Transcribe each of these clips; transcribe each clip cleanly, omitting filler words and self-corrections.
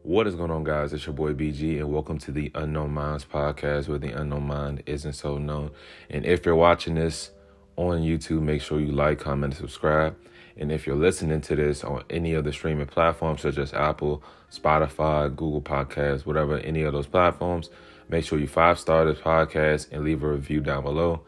What is going on, guys? It's your boy BG, and welcome to the Unknown Minds podcast, where the unknown mind isn't so known. And if you're watching this on YouTube, make sure you like, comment, and subscribe. And if you're listening to this on any of the streaming platforms, such as Apple, Spotify, Google Podcasts, whatever, any of those platforms, make sure you 5-star this podcast and leave a review down below.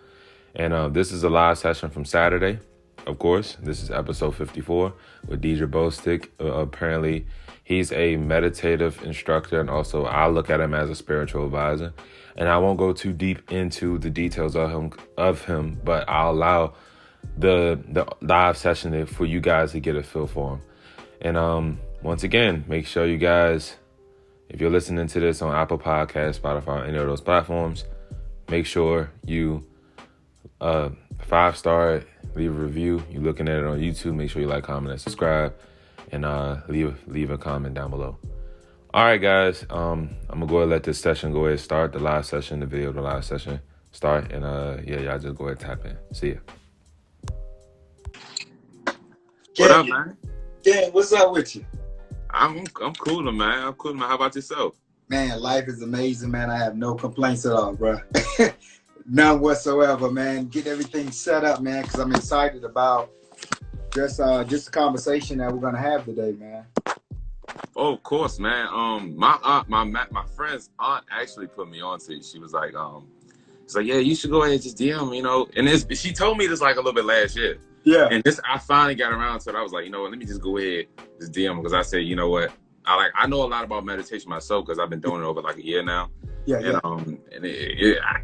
And this is a live session from Saturday. Of course, this is episode 54 with Dejr Bostick. Apparently, he's a meditative instructor, and also I look at him as a spiritual advisor. And I won't go too deep into the details of him, but I'll allow the live session for you guys to get a feel for him. And once again, make sure you guys, if you're listening to this on Apple Podcasts, Spotify, any of those platforms, make sure you 5-star it, leave a review. You're looking at it on YouTube, make sure you like, comment, and subscribe, and leave a comment down below. All right, guys, I'm gonna go ahead and let this session go ahead and start. The live session, the video of the live session start, and y'all just go ahead and tap in. See ya. What up, man? Yeah, what's up with you? I'm cool, man. I'm cool, man. How about yourself? Man, life is amazing, man. I have no complaints at all, bro. None whatsoever, man. Get everything set up, man, because I'm excited about just the conversation that we're gonna have today, man. Oh, of course, man. My friend's aunt actually put me on to it. She was like, it's like, yeah, you should go ahead and just DM, you know. And she told me this like a little bit last year. Yeah. And I finally got around to it. I was like, you know what, let me just go ahead, just DM, because I said, you know what, I know a lot about meditation myself because I've been doing it over like a year now. Yeah. And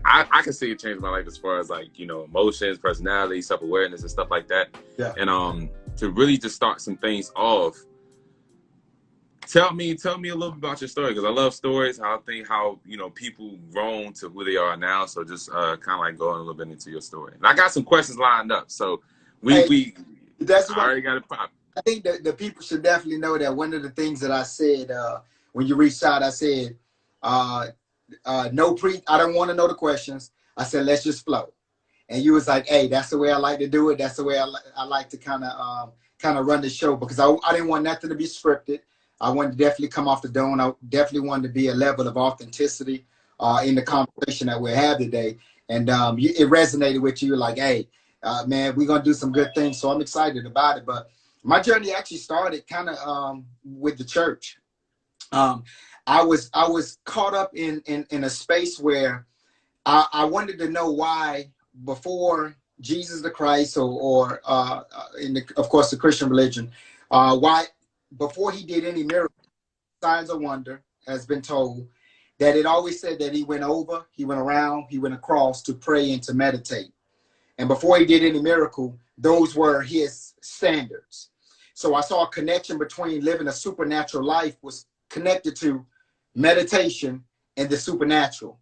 I can see it change my life as far as like, you know, emotions, personality, self-awareness, and stuff like that. Yeah. And to really just start some things off, tell me a little bit about your story, because I love stories. How you know, people grown to who they are now. So just kind of like going a little bit into your story. And I got some questions lined up. So that's I already got it popped. I think that the people should definitely know that one of the things that I said when you reached out, I said, I don't want to know the questions. I said, let's just flow. And you was like, hey, that's the way I like to do it. That's the way I like to kind of run the show, because I didn't want nothing to be scripted. I wanted to definitely come off the dome. I definitely wanted to be a level of authenticity in the conversation that we have today. And it resonated with you, like, hey, man, we're going to do some good things. So I'm excited about it. But my journey actually started kind of with the church. I was caught up in a space where I wanted to know why, before Jesus the Christ or of course the Christian religion, why before he did any miracles, signs of wonder, has been told that it always said that he went around, he went across to pray and to meditate. And before he did any miracle, those were his standards. So I saw a connection between living a supernatural life was connected to meditation and the supernatural.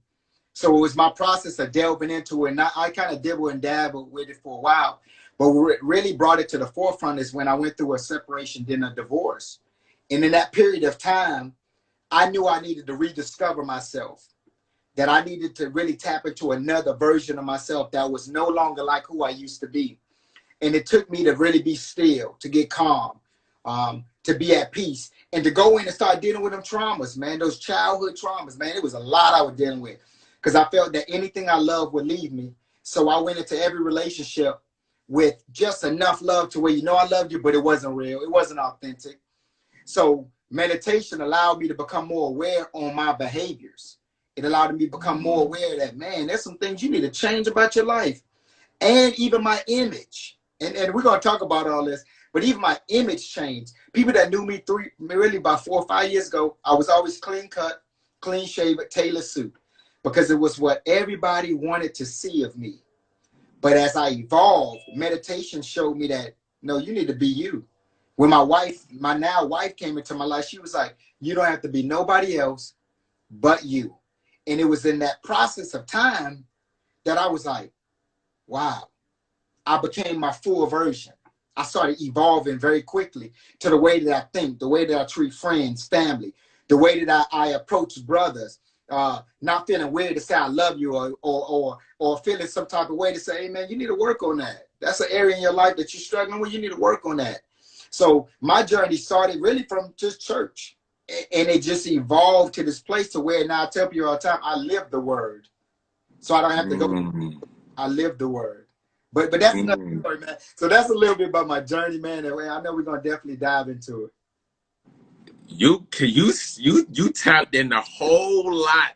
So it was my process of delving into it. And I kind of dibble and dabble with it for a while. But what really brought it to the forefront is when I went through a separation, then a divorce. And in that period of time, I knew I needed to rediscover myself, that I needed to really tap into another version of myself that was no longer like who I used to be. And it took me to really be still, to get calm, to be at peace, and to go in and start dealing with them traumas, man, those childhood traumas, man. It was a lot I was dealing with, because I felt that anything I loved would leave me. So I went into every relationship with just enough love to where, you know, I loved you, but it wasn't real. It wasn't authentic. So meditation allowed me to become more aware on my behaviors. It allowed me to become more aware that, man, there's some things you need to change about your life. And even my image. And we're going to talk about all this, but even my image changed. People that knew me really about 4 or 5 years ago, I was always clean cut, clean shaven, tailored suit, because it was what everybody wanted to see of me. But as I evolved, meditation showed me that, no, you need to be you. When my now wife came into my life, she was like, you don't have to be nobody else but you. And it was in that process of time that I was like, wow, I became my full version. I started evolving very quickly to the way that I think, the way that I treat friends, family, the way that I approach brothers, not feeling weird to say I love you, or feeling some type of way to say, hey man, you need to work on that. That's an area in your life that you're struggling with. You need to work on that. So my journey started really from just church. And it just evolved to this place to where now I tell people all the time, I live the word. So I don't have to go, I live the word. But that's another story, man. So that's a little bit about my journey, man. And I know we're gonna definitely dive into it. You tapped in a whole lot.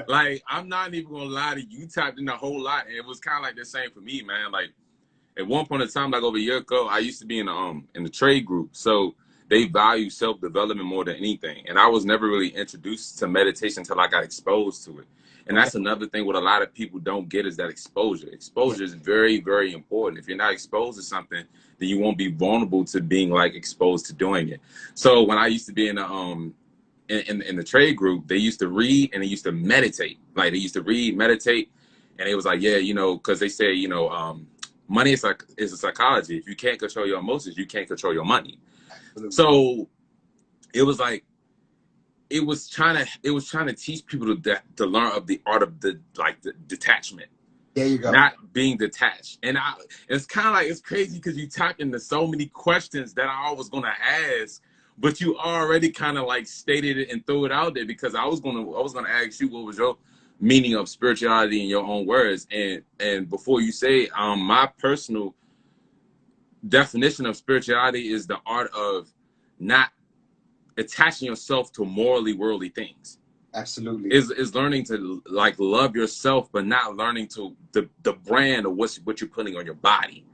Like, I'm not even gonna lie to you, you tapped in a whole lot. And it was kind of like the same for me, man. Like, at one point in time, like over a year ago, I used to be in the trade group. So they value self-development more than anything. And I was never really introduced to meditation until I got exposed to it. And that's another thing what a lot of people don't get is that exposure. Exposure is very, very important. If you're not exposed to something, then you won't be vulnerable to being like exposed to doing it. So when I used to be in the trade group, they used to read and they used to meditate. Like, they used to read, meditate, and it was like, yeah, you know, because they say, you know, money is a psychology. If you can't control your emotions, you can't control your money. Absolutely. So it was like, it was trying to teach people to learn of the art of the detachment. There you go. Not being detached. And it's kind of like, it's crazy because you tapped into so many questions that I was going to ask, but you already kind of like stated it and threw it out there, because I was going to ask you what was your meaning of spirituality in your own words. And before you say, my personal definition of spirituality is the art of not attaching yourself to morally worldly things. Absolutely. Is learning to like love yourself, but not learning to the brand of what you're putting on your body.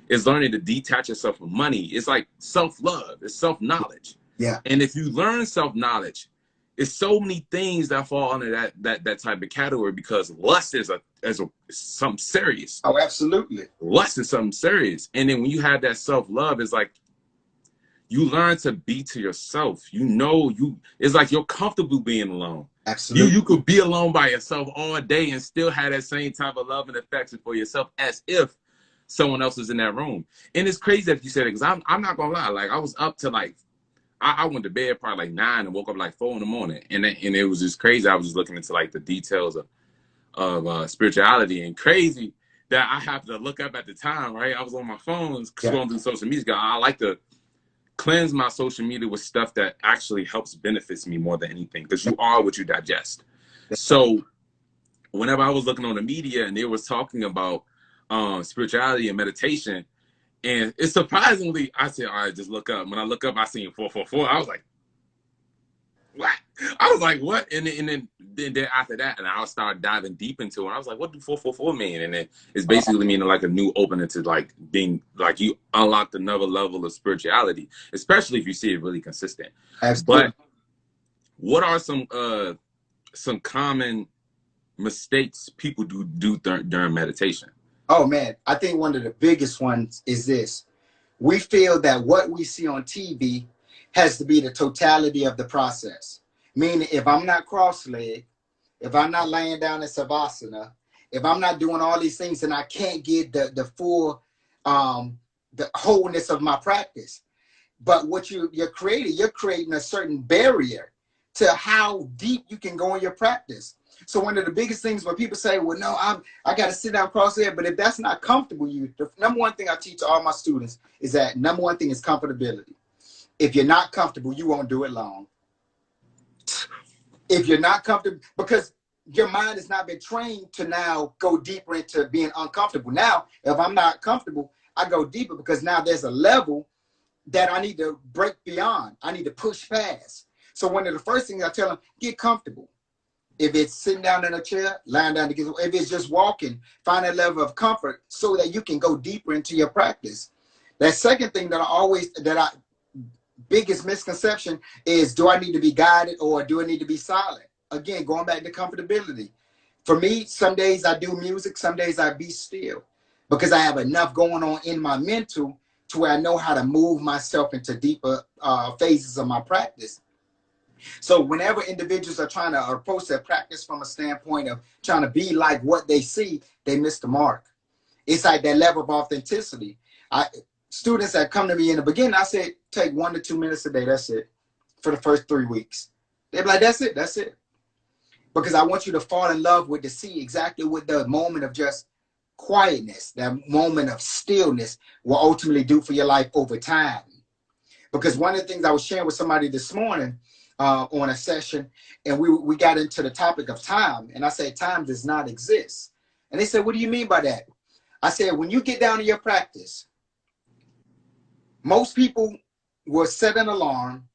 It's learning to detach yourself from money. It's like self-love. It's self-knowledge. Yeah. And if you learn self-knowledge, it's so many things that fall under that type of category, because lust is something serious. Oh, absolutely. Lust is something serious. And then when you have that self-love, it's like you learn to be to yourself. You know, it's like you're comfortable being alone. Absolutely. You could be alone by yourself all day and still have that same type of love and affection for yourself as if someone else is in that room. And it's crazy that you said it, because I'm not gonna lie. Like, I was up to like, I went to bed probably like 9 and woke up like 4 in the morning. And it was just crazy. I was just looking into like the details of spirituality, and crazy that I have to look up at the time, right? I was on my phone scrolling through social media. I like to cleanse my social media with stuff that actually helps benefits me more than anything, because you are what you digest. So whenever I was looking on the media and they was talking about spirituality and meditation, and it's surprisingly, I said, all right, just look up. When I look up, I seen 444. I was like, what? I was like, what? And then after that, and I'll start diving deep into it. And I was like, what do 444 mean? And it's basically meaning like a new opening to like being like you unlocked another level of spirituality, especially if you see it really consistent. Absolutely. But what are some common mistakes people do during meditation? Oh man, I think one of the biggest ones is this. We feel that what we see on TV has to be the totality of the process. Meaning, if I'm not cross-legged, if I'm not laying down in Savasana, if I'm not doing all these things, then I can't get the full, the wholeness of my practice. But what you're creating a certain barrier to how deep you can go in your practice. So one of the biggest things when people say, well, no, I got to sit down cross-legged, but if that's not comfortable, the number one thing I teach all my students is that number one thing is comfortability. If you're not comfortable, you won't do it long. If you're not comfortable, because your mind has not been trained to now go deeper into being uncomfortable. Now, if I'm not comfortable, I go deeper because now there's a level that I need to break beyond. I need to push past. So one of the first things I tell them, get comfortable. If it's sitting down in a chair, lying down, if it's just walking, find a level of comfort so that you can go deeper into your practice. That second thing biggest misconception is, do I need to be guided or do I need to be silent? Again, going back to comfortability. For me, some days I do music, some days I be still, because I have enough going on in my mental to where I know how to move myself into deeper phases of my practice. So whenever individuals are trying to approach their practice from a standpoint of trying to be like what they see, they miss the mark. It's like that level of authenticity. Students that come to me in the beginning, I said, take 1 to 2 minutes a day. That's it. For the first 3 weeks. They're like, that's it. That's it. Because I want you to fall in love with exactly what the moment of just quietness, that moment of stillness will ultimately do for your life over time. Because one of the things I was sharing with somebody this morning, on a session, and we got into the topic of time, and I said time does not exist, and they said, what do you mean by that? I said, when you get down to your practice, most people will set an alarm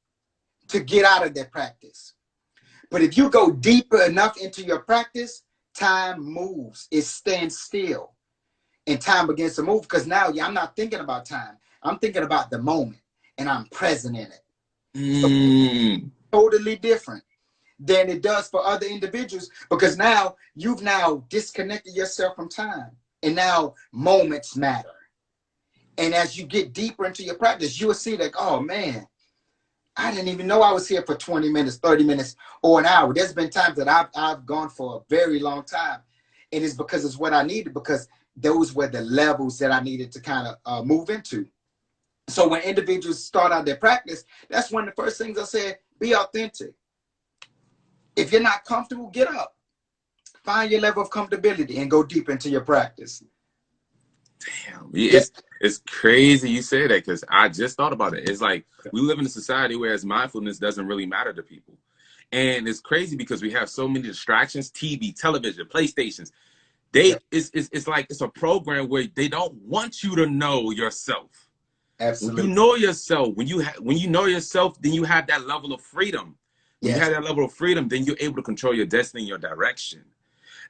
to get out of their practice, but if you go deeper enough into your practice, time moves, it stands still, and time begins to move, because now I'm not thinking about time, I'm thinking about the moment, and I'm present in it. So, totally different than it does for other individuals, because now you've now disconnected yourself from time, and now moments matter. And as you get deeper into your practice, you will see that, oh man, I didn't even know I was here for 20 minutes, 30 minutes, or an hour. There's been times that I've gone for a very long time, and it's because it's what I needed, because those were the levels that I needed to kind of move into. So when individuals start out their practice, that's one of the first things I said, be authentic. If you're not comfortable, get up. Find your level of comfortability and go deep into your practice. Damn, it's crazy you say that, because I just thought about it. It's like we live in a society where mindfulness doesn't really matter to people. And it's crazy because we have so many distractions, TV, television, PlayStations. It's like it's a program where they don't want you to know yourself. Absolutely. When you know yourself, when you know yourself, then you have that level of freedom. When you have that level of freedom, then you're able to control your destiny and your direction.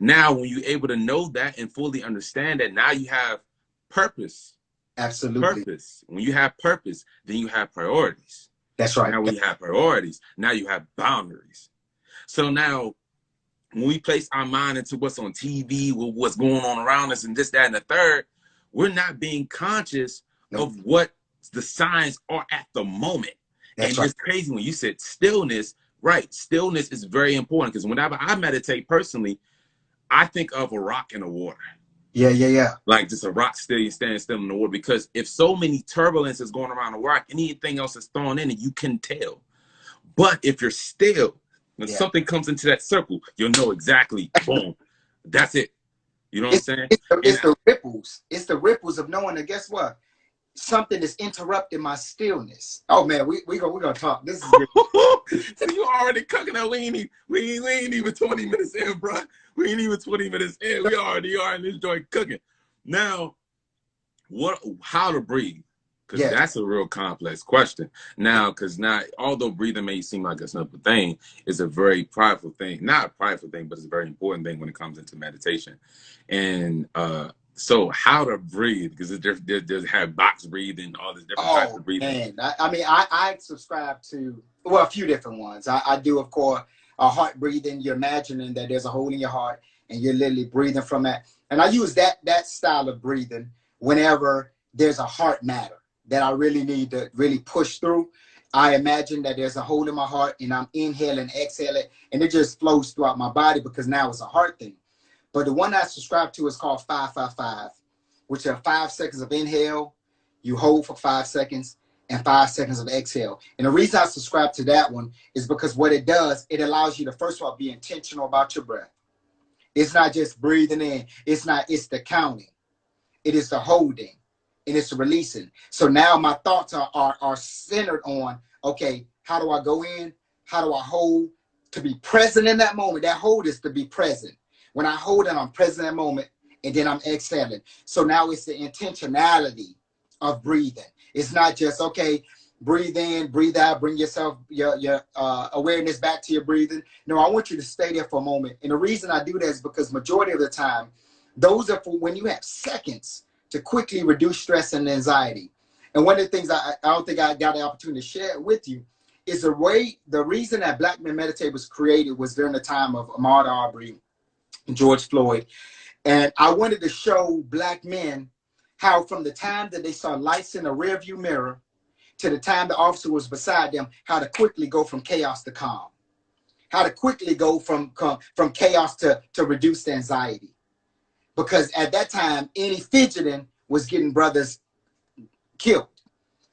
Now, when you're able to know that and fully understand that, now you have purpose. Absolutely. Purpose. When you have purpose, then you have priorities. That's right. Now when you have priorities, now you have boundaries. So now, when we place our mind into what's on TV, what's going on around us, and this, that, and the third, we're not being conscious of what the signs are at the moment. That's and it's crazy when you said stillness. Right, stillness is very important, because whenever I meditate personally, I think of a rock in the water. Yeah. Like just a rock still, you stand still in the water, because if so many turbulence is going around the rock, anything else is thrown in it, you can tell. But if you're still, when something comes into that circle, you'll know exactly, boom, that's it. You know what I'm saying? It's the ripples. It's the ripples of knowing that, guess what? Something is interrupting my stillness. Oh man, we're gonna talk. This is so you already cooking that. We ain't even 20 minutes in, bro. We ain't even 20 minutes in. We already are in this joint cooking. Now, how to breathe? Because that's a real complex question. Now, because although breathing may seem like a simple thing, it's a very prideful thing. Not a prideful thing, but it's a very important thing when it comes into meditation. And so how to breathe, because there's have box breathing, all this different types of breathing. Man. I subscribe to, well, a few different ones. I do, of course, heart breathing. You're imagining that there's a hole in your heart and you're literally breathing from that. And I use that style of breathing whenever there's a heart matter that I really need to really push through. I imagine that there's a hole in my heart and I'm inhaling, exhaling, and it just flows throughout my body, because now it's a heart thing. But the one I subscribe to is called 5-5-5, which are 5 seconds of inhale, you hold for 5 seconds, and 5 seconds of exhale. And the reason I subscribe to that one is because what it does, it allows you to, first of all, be intentional about your breath. It's not just breathing in. It's the counting. It is the holding, and it's the releasing. So now my thoughts are centered on, okay, how do I go in? How do I hold? To be present in that moment. That hold is to be present. When I hold it, I'm present in that moment, and then I'm exhaling. So now it's the intentionality of breathing. It's not just, okay, breathe in, breathe out, bring yourself, your awareness back to your breathing. No, I want you to stay there for a moment. And the reason I do that is because majority of the time, those are for when you have seconds to quickly reduce stress and anxiety. And one of the things I don't think I got the opportunity to share with you is the reason that Black Men Meditate was created was during the time of Ahmaud Arbery, George Floyd. And I wanted to show Black men how from the time that they saw lights in the rearview mirror to the time the officer was beside them, how to quickly go from chaos to calm, how to quickly go from chaos to reduce the anxiety. Because at that time, any fidgeting was getting brothers killed.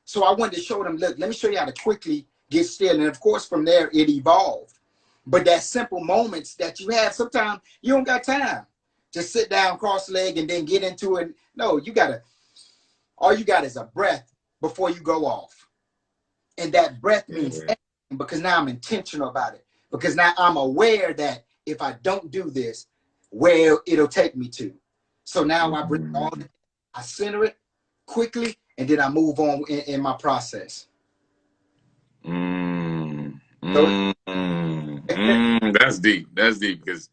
So I wanted to show them, look, let me show you how to quickly get still. And of course, from there, it evolved. But that simple moments that you have, sometimes you don't got time to sit down, cross leg, and then get into it. No, all you got is a breath before you go off. And that breath means everything, because now I'm intentional about it. Because now I'm aware that if I don't do this, where it'll take me to. So now I bring all, I center it quickly, and then I move on in my process. That's deep. That's deep, because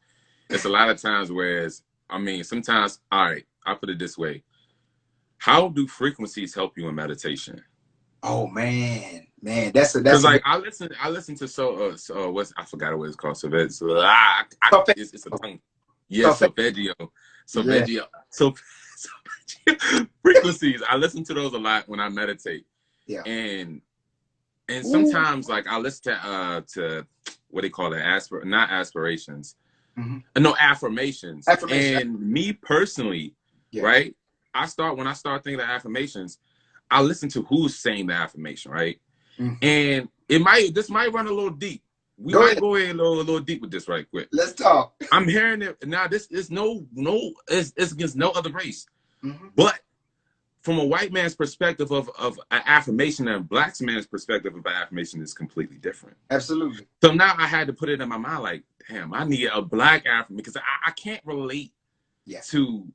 it's a lot of times whereas, I mean, sometimes, all right, I'll put it this way. How do frequencies help you in meditation? Oh man, that's because like I listen to what's, I forgot what it's called. It's a tongue. Yeah, solfeggio. Frequencies. I listen to those a lot when I meditate. Yeah. And sometimes like I listen to what they call it, not aspirations. No, affirmations. And me personally, right? When I start thinking of affirmations, I listen to who's saying the affirmation, right? And this might run a little deep. We might go in a little deep with this right quick. Let's talk. I'm hearing it now. This is it's against no other race, but from a white man's perspective of an affirmation and a black man's perspective of an affirmation is completely different. Absolutely. So now I had to put it in my mind, like, damn, I need a black affirmation because I can't relate to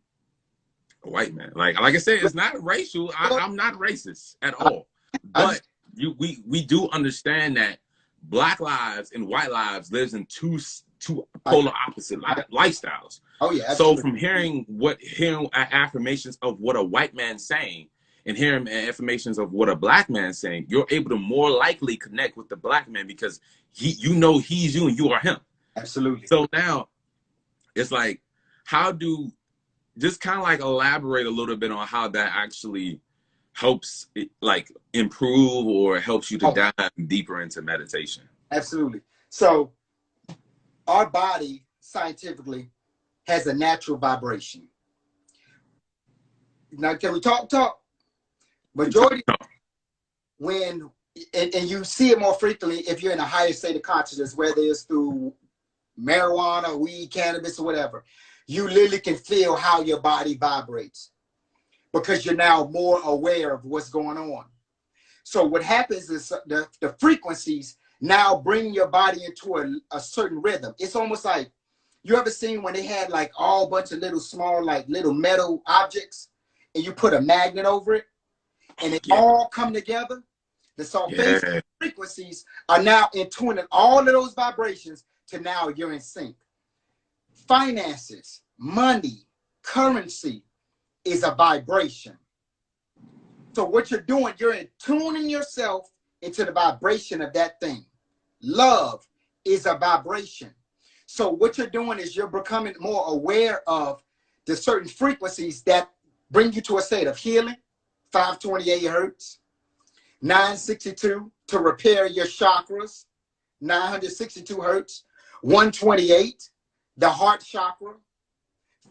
a white man. Like I said, it's not racial. I'm not racist at all. But we do understand that black lives and white lives lives in two polar opposite lifestyles. Oh yeah. Absolutely. So from hearing affirmations of what a white man's saying and hearing affirmations of what a black man's saying, you're able to more likely connect with the black man because he's you and you are him. Absolutely. So now it's like, just kind of like elaborate a little bit on how that actually helps like improve or helps you to dive deeper into meditation. Absolutely. So our body scientifically has a natural vibration. Now, can we talk? Majority when and you see it more frequently if you're in a higher state of consciousness, whether it's through marijuana, weed, cannabis, or whatever. You literally can feel how your body vibrates because you're now more aware of what's going on. So what happens is the frequencies now bring your body into a certain rhythm. It's almost like, you ever seen when they had like all bunch of little small, like little metal objects and you put a magnet over it and it all come together? The solfeggio frequencies are now in tune, and all of those vibrations to now you're in sync. Finances, money, currency is a vibration. So what you're doing, you're tuning yourself into the vibration of that thing. Love is a vibration. So what you're doing is you're becoming more aware of the certain frequencies that bring you to a state of healing, 528 hertz, 962 to repair your chakras, 962 hertz, 128, the heart chakra,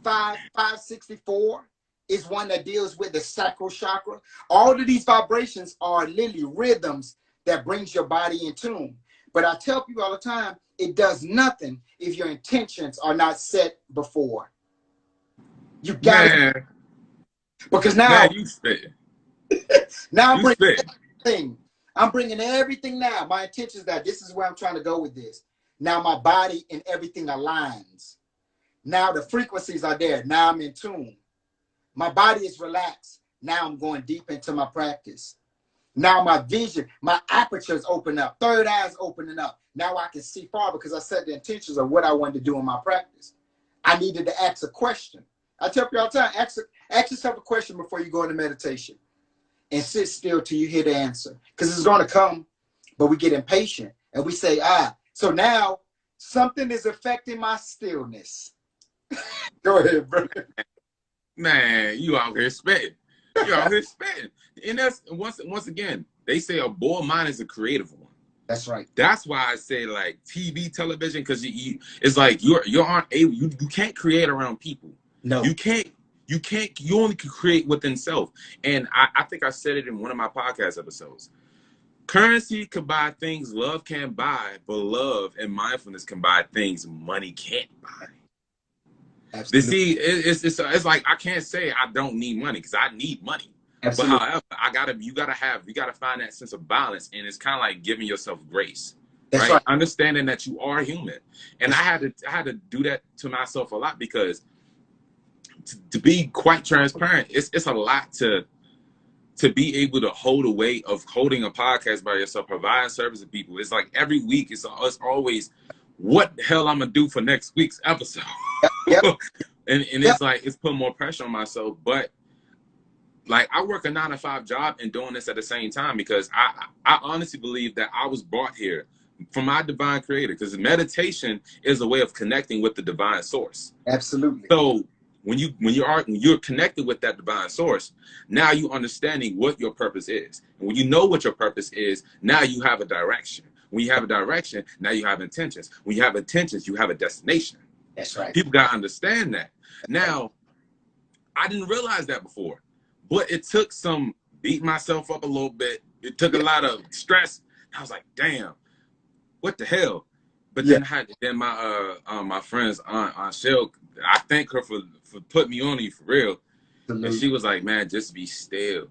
564 is one that deals with the sacral chakra. All of these vibrations are literally rhythms that brings your body in tune. But I tell people all the time, it does nothing if your intentions are not set before. You got to. Because now you spit. Now I'm bringing everything. I'm bringing everything now. My intentions that this is where I'm trying to go with this. Now my body and everything aligns. Now the frequencies are there. Now I'm in tune. My body is relaxed. Now I'm going deep into my practice. Now my vision, my apertures open up. Third eye's opening up. Now I can see far because I set the intentions of what I wanted to do in my practice. I needed to ask a question. I tell people all the time, ask yourself a question before you go into meditation. And sit still till you hear the answer. Because it's going to come, but we get impatient. And we say, so now something is affecting my stillness. Go ahead, bro. Man, you out here spitting. You out here spitting. And that's, once again, they say a bored mind is a creative one. That's right. That's why I say like TV, television, because it's like you aren't able, you can't create around people. No. You can't, you only can create within self. And I think I said it in one of my podcast episodes. Currency can buy things love can't buy, but love and mindfulness can buy things money can't buy. Absolutely. See, it's like I can't say I don't need money because I need money. Absolutely. But however, you gotta find that sense of balance, and it's kind of like giving yourself grace. That's right? right. Understanding that you are human. And I had to do that to myself a lot, because to be quite transparent, it's a lot to be able to hold the weight of holding a podcast by yourself, providing service to people. It's like every week, it's always, what the hell I'm gonna do for next week's episode. Yep. and Yep. it's like, it's putting more pressure on myself. But like, I work a 9-to-5 job and doing this at the same time, because I honestly believe that I was brought here from my divine creator, because meditation is a way of connecting with the divine source. Absolutely. So when you're connected with that divine source, now you understanding what your purpose is. And when you know what your purpose is, now you have a direction. When you have a direction, now you have intentions. When you have intentions, you have a destination. That's right. People got to understand that. Now, I didn't realize that before, but it took some beating myself up a little bit. It took a lot of stress. I was like, damn, what the hell? But then my friend's aunt Shell, I thank her for putting me on you for real. And she was like, man, just be still.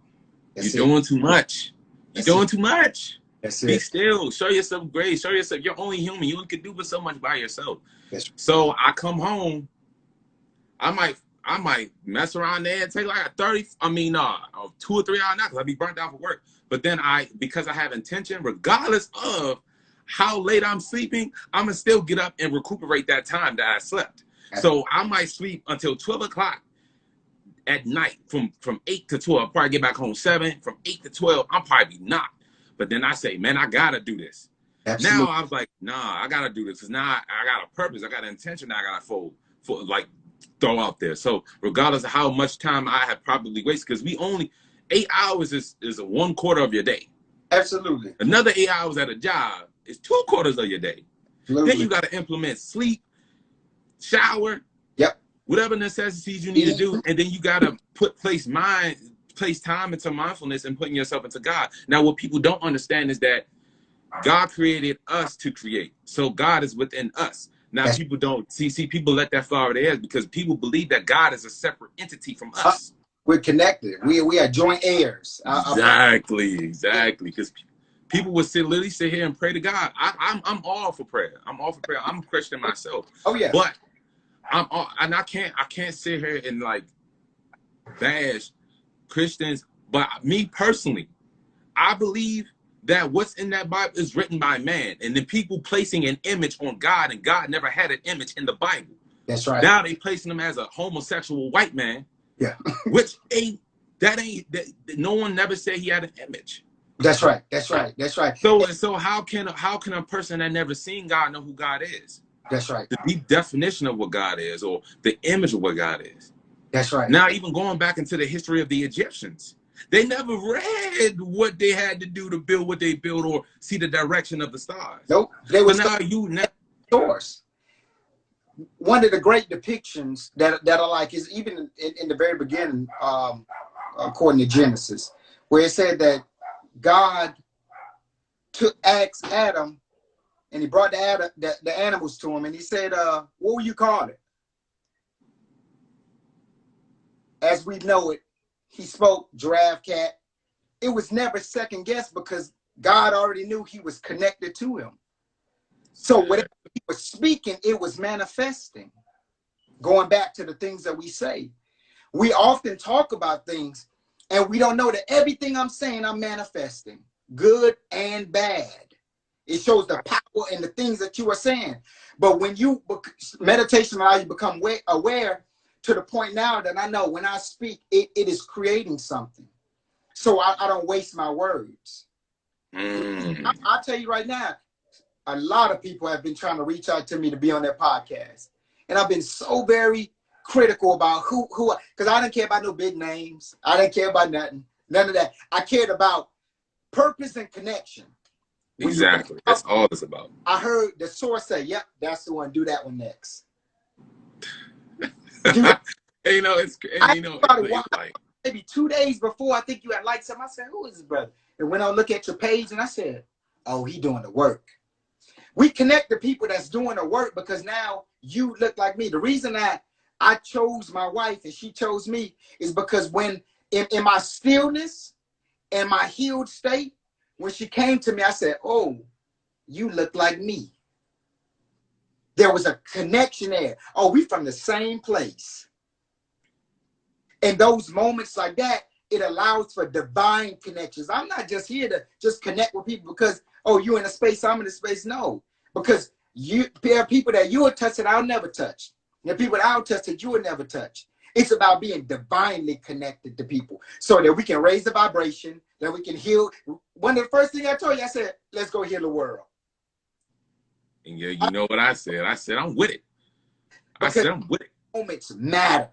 You're doing too much. You're doing too much. Be still. Show yourself grace. Show yourself you're only human. You can do so much by yourself. So I come home. I might mess around there and take like a 2 or 3 hour nap, because I be burnt out for work. But then because I have intention, regardless of how late I'm sleeping, I'm gonna still get up and recuperate that time that I slept. So I might sleep until 12 o'clock at night, from 8 to 12. Probably get back home 7. From 8 to 12, I'll probably not. But then I say, man, I gotta do this. Absolutely. Now I was like, nah, I gotta do this, because now I got a purpose. I got an intention. I gotta throw out there. So regardless of how much time I have probably wasted, because we only 8 hours is a 1/4 of your day. Absolutely. Another 8 hours at a job is 2/4 of your day. Absolutely. Then you got to implement sleep, shower, whatever necessities you need to do, and then you got to place time into mindfulness and putting yourself into God. Now, what people don't understand is that God created us to create, so God is within us. Now, people don't see people let that fly over their heads, because people believe that God is a separate entity from us. We're connected. We are joint heirs. Exactly. Because people would literally sit here and pray to God. I'm all for prayer. I'm all for prayer. I'm a Christian myself. Oh yeah. But I can't sit here and like bash Christians. But me personally, I believe that what's in that Bible is written by man, and then people placing an image on God, and God never had an image in the Bible. That's right. Now they placing him as a homosexual white man. Yeah. Which no one never said he had an image. That's right. That's right. That's right. So how can a person that never seen God know who God is? That's right. The deep definition of what God is, or the image of what God is. That's right. Now, even going back into the history of the Egyptians, they never read what they had to do to build what they built, or see the direction of the stars. Nope. They were source. One of the great depictions that I like is even in the very beginning, according to Genesis, where it said that God asked Adam, and he brought the animals to him, and he said, what will you call it? As we know it, he spoke giraffe, cat. It was never second guessed, because God already knew he was connected to him. So whatever he was speaking, it was manifesting. Going back to the things that we say, we often talk about things and we don't know that everything I'm saying, I'm manifesting, good and bad. It shows the power in the things that you are saying. But when meditation allows you to become aware to the point now that I know when I speak, it is creating something. So I don't waste my words. I'll tell you right now, a lot of people have been trying to reach out to me to be on their podcast. And I've been so very critical about who, because I didn't care about no big names. I didn't care about nothing, none of that. I cared about purpose and connection. Exactly. That's all it's about. I heard the source say, yep, that's the one. Do that one next. Maybe 2 days before, I think you had liked something. I said, who is this brother? And when I look at your page, and I said, oh, he doing the work. We connect the people that's doing the work, because now you look like me. The reason that I chose my wife and she chose me is because when in my stillness and my healed state, when she came to me, I said, oh, you look like me. There was a connection there. Oh, we from the same place. And those moments like that, it allows for divine connections. I'm not just here to just connect with people because, oh, you're in a space, I'm in a space. No, because there are people that you will touch that I'll never touch. There are people that I'll touch that you will never touch. It's about being divinely connected to people so that we can raise the vibration, that we can heal. One of the first things I told you, I said, let's go heal the world. And yeah, you know what I said? I said, I'm with it. I said, I'm with it. Moments matter.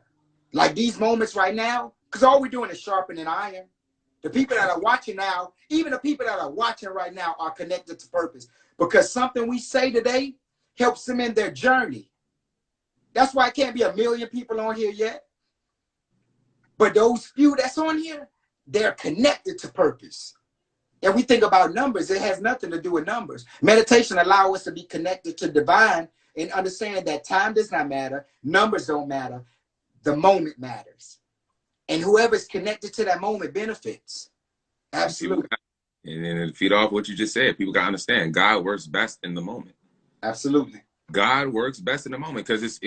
Like these moments right now, because all we're doing is sharpening iron. The people that are watching now, even the people that are watching right now are connected to purpose because something we say today helps them in their journey. That's why it can't be a million people on here yet. But those few that's on here, they're connected to purpose. And we think about numbers. It has nothing to do with numbers. Meditation allows us to be connected to divine and understand that time does not matter. Numbers don't matter. The moment matters. And whoever's connected to that moment benefits. Absolutely. And then to feed off what you just said, people got to understand God works best in the moment. Absolutely. God works best in the moment because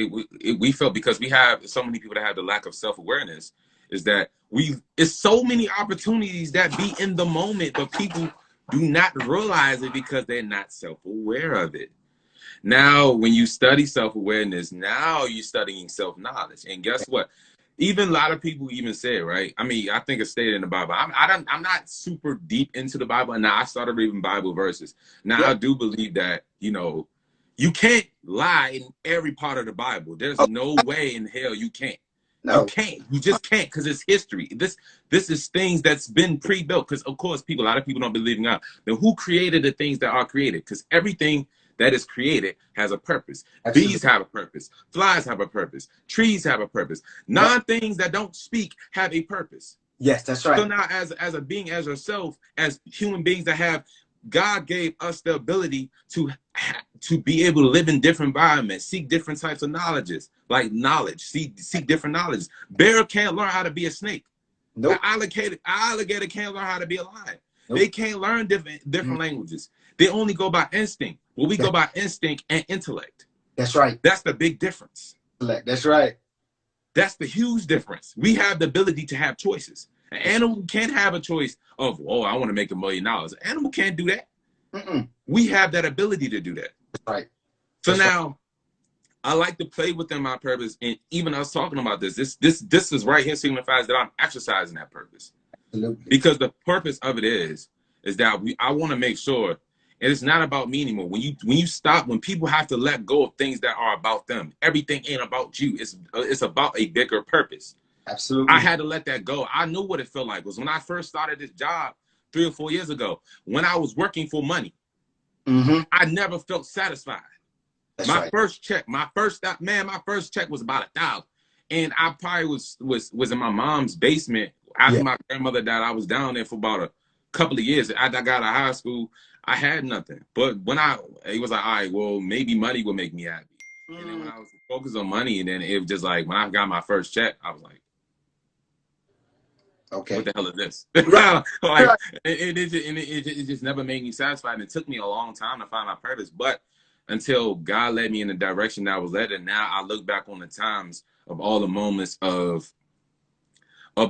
we felt because we have so many people that have the lack of self-awareness is that it's so many opportunities that be in the moment, but people do not realize it because they're not self-aware of it. Now, when you study self-awareness, now you're studying self-knowledge. And guess what? Even a lot of people even say, right? I mean, I think it's stated in the Bible. I'm not super deep into the Bible. And now I started reading Bible verses. Now, I do believe that, you know, you can't lie in every part of the Bible. There's no way in hell you can't. No. You can't. You just can't because it's history. This is things that's been pre-built. Because, of course, a lot of people don't believe in God. Then who created the things that are created? Because everything that is created has a purpose. Absolutely. Bees have a purpose. Flies have a purpose. Trees have a purpose. Non-things that don't speak have a purpose. Yes, that's right. So now as a being, as yourself, as human beings that have, God gave us the ability to be able to live in different environments, seek different types of knowledges, like knowledge, seek different knowledge. Bear can't learn how to be a snake. Nope. Alligator can't learn how to be a lion. Nope. They can't learn different languages. They only go by instinct. Well, we go by instinct and intellect. That's right. That's the big difference. That's right. That's the huge difference. We have the ability to have choices. An animal can't have a choice of, oh, I want to make $1 million. An animal can't do that. We have that ability to do that. That's right. So now, I like to play within my purpose. And even us talking about this is right here signifies that I'm exercising that purpose. Absolutely. Because the purpose of it is that I want to make sure, and it's not about me anymore. When you stop, when people have to let go of things that are about them, everything ain't about you. It's about a bigger purpose. Absolutely. I had to let that go. I knew what it felt like. Was when I first started this job 3 or 4 years ago, when I was working for money, I never felt satisfied. That's my right. first check, my first check was about $1,000. And I probably was in my mom's basement after my grandmother died. I was down there for about a couple of years. I got out of high school. I had nothing. But when it was like, all right, well, maybe money will make me happy. And then when I was focused on money, and then it was just like, when I got my first check, I was like, okay, what the hell is this? Like, it just never made me satisfied. And it took me a long time to find my purpose. But until God led me in the direction that I was led, and now I look back on the times of all the moments of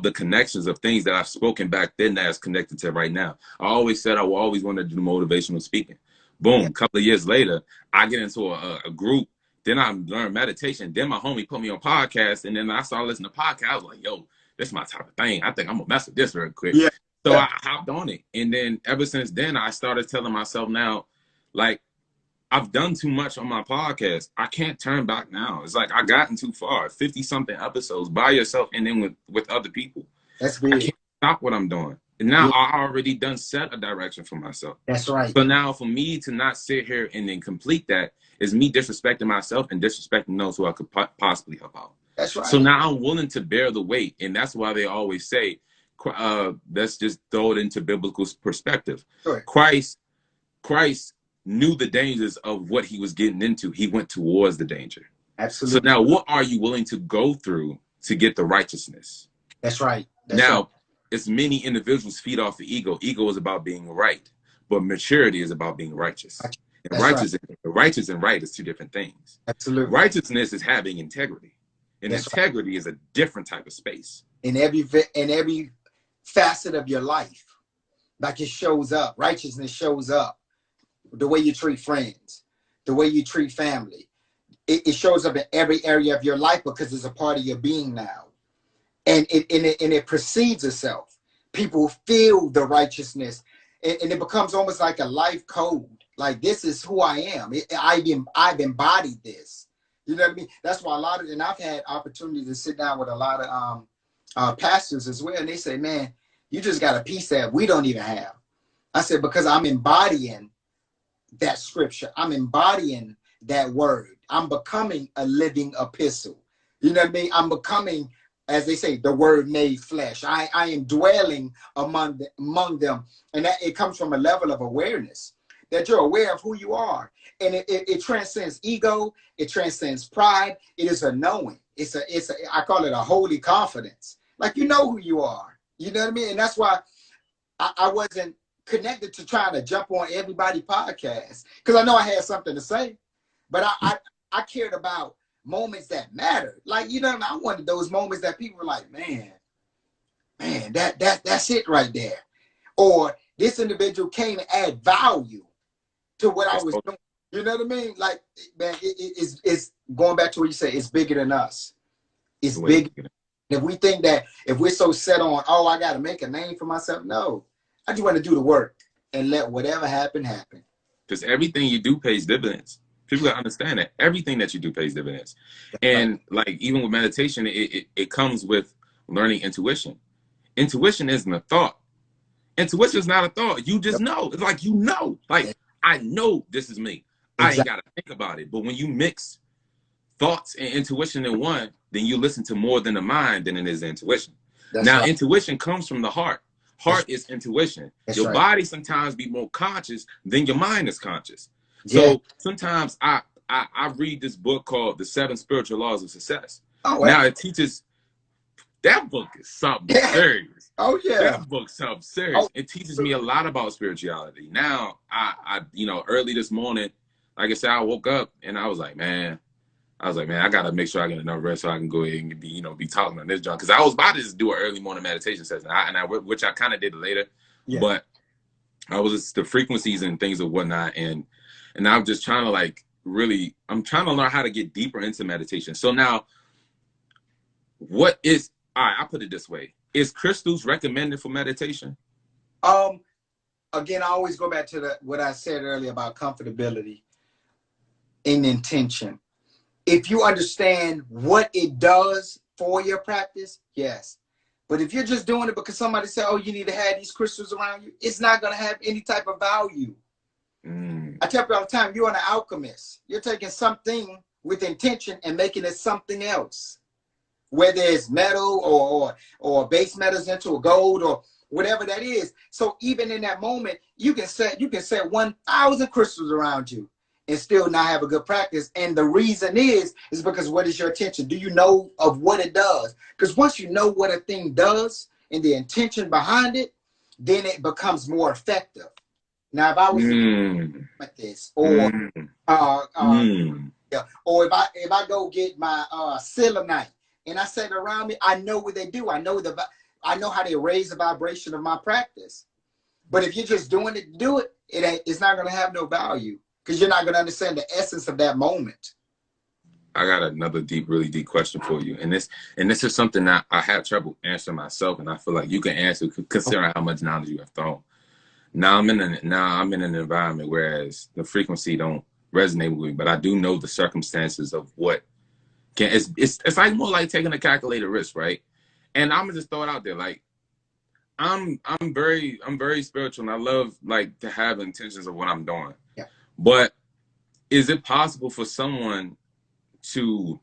the connections of things that I've spoken back then that is connected to right now. I always said I will always want to do motivational speaking. Boom, a couple of years later, I get into a group. Then I learned meditation. Then my homie put me on podcast, and then I started listening to podcasts. I was like, yo, this is my type of thing. I think I'm gonna mess with this real quick. Yeah. So I hopped on it. And then ever since then, I started telling myself now, like, I've done too much on my podcast. I can't turn back now. It's like I gotten too far. 50-something episodes by yourself and then with other people. That's big. I can't stop what I'm doing. And now I already done set a direction for myself. That's right. So now for me to not sit here and then complete that is me disrespecting myself and disrespecting those who I could possibly help out. That's right. So now I'm willing to bear the weight. And that's why they always say, let's just throw it into biblical perspective. Sure. Christ knew the dangers of what he was getting into. He went towards the danger. Absolutely. So now what are you willing to go through to get the righteousness? That's right. It's many individuals feed off the ego. Ego is about being right, but maturity is about being righteous. And That's right. righteous and right is two different things. Absolutely. Righteousness is having integrity, and That's right. integrity is a different type of space. In every facet of your life, like it shows up. Righteousness shows up. The way you treat friends, the way you treat family. It shows up in every area of your life because it's a part of your being now. And it precedes itself. People feel the righteousness, and it becomes almost like a life code. Like, this is who I am. I've embodied this. You know what I mean? That's why and I've had opportunity to sit down with a lot of pastors as well, and they say, man, you just got a piece that we don't even have. I said, because I'm embodying that scripture. I'm embodying that word. I'm becoming a living epistle. You know what I mean? I'm becoming, as they say, the word made flesh. I am dwelling among them. And that it comes from a level of awareness that you're aware of who you are. And it transcends ego. It transcends pride. It is a knowing. I call it a holy confidence. Like, you know who you are. You know what I mean? And that's why I wasn't connected to trying to jump on everybody's podcast, because I know I had something to say, but I cared about moments that matter. Like, you know, I wanted those moments that people were like, man, that's it right there. Or this individual came and add value to what I was doing. You know what I mean? Like, man, it's going back to what you say, it's bigger than us. It's big. If we think that, if we're so set on, oh, I got to make a name for myself, no. I just want to do the work and let whatever happen, happen. Because everything you do pays dividends. People gotta understand that everything that you do pays dividends. And like, even with meditation, it comes with learning intuition. Intuition isn't a thought. Intuition is not a thought. You just know. It's like, you know, like, I know this is me. I ain't gotta think about it. But when you mix thoughts and intuition in one, then you listen to more than the mind than it is intuition. Now, intuition comes from the heart. Heart is intuition. Your body sometimes be more conscious than your mind is conscious. So sometimes I read this book called The 7 Spiritual Laws of Success. Oh, now it teaches, that book is something serious. Oh yeah. That book's something serious. It teaches me a lot about spirituality. Now I you know, early this morning, like I said, I woke up and I was like, man, I gotta make sure I get enough rest so I can go ahead and be talking on this joint. Because I was about to just do an early morning meditation session, which I kind of did later. Yeah. But I was just the frequencies and things and whatnot, and I'm just trying to, like, really, I'm trying to learn how to get deeper into meditation. So now, all right, I'll put it this way: is crystals recommended for meditation? Again, I always go back to what I said earlier about comfortability and intention. If you understand what it does for your practice, yes. But if you're just doing it because somebody said, oh, you need to have these crystals around you, it's not going to have any type of value. I tell people all the time, you're an alchemist. You're taking something with intention and making it something else. Whether it's metal or base metals into a gold or whatever that is. So even in that moment, you can set 1,000 crystals around you and still not have a good practice. And the reason is because what is your intention? Do you know of what it does? Because once you know what a thing does and the intention behind it, then it becomes more effective. Now, if I was like this, or or if I go get my selenite and I set it around me, I know what they do. I know how they raise the vibration of my practice. But if you're just doing it to do it, it's not going to have no value. Because you're not going to understand the essence of that moment. I got another really deep question for you. And this is something that I have trouble answering myself, and I feel like you can answer considering how much knowledge you have thrown. Now I'm in an environment whereas the frequency don't resonate with me, but I do know the circumstances of what can. It's like more like taking a calculated risk, right? And I'm gonna just throw it out there, like I'm very spiritual, and I love, like, to have intentions of what I'm doing. Yeah. But is it possible for someone to